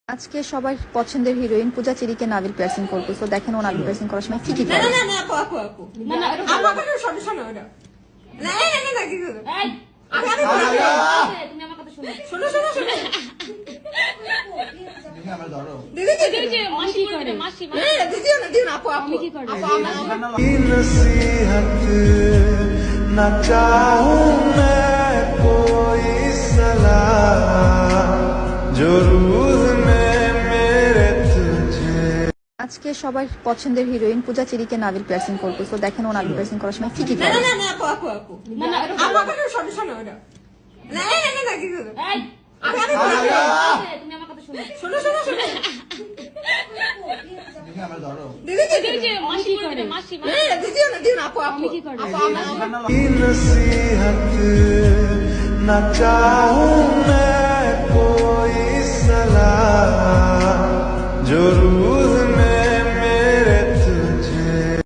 আজকে সবার পছন্দের হিরোইন পূজা চেরিকে নাভিল পিয়ার্সিং করবে। তো দেখেন ও নাভিল পিয়ার্সিং করার সময় কি কি করে। না না আপু আপু আপু না না আমাকে সমস্যা না ওটা না না না কি করো আমি তুমি আমার কথা শুনো শুনো শুনো শুনো দেখি আমরা ধরো দিদি দিদি মাসি করে মাসি দিদি না দিদি আপু আপু কি করে আপু नसीहत न चाहूं मैं कोई सलाह जो रूह में मेरे तुझे। আজকে সবার পছন্দের হিরোইন পূজা চেরিকে নাভিল পিয়ার্সিং করবে। তো দেখেন ও নাভিল পিয়ার্সিং করার সময় কি কি না করে। না না আপু আপু আপু না না আমাকে সমস্যা না ওটা না না কি করো আমি তুমি আমার কথা শুনো শুনো শুনো শুনো দেখি আমরা ধরো দিদি দিদি মাসি করে মাসি দিদি না দিদি আপু আপু কি করে नसीहत न चाहूं मैं कोई सलाह जो रूह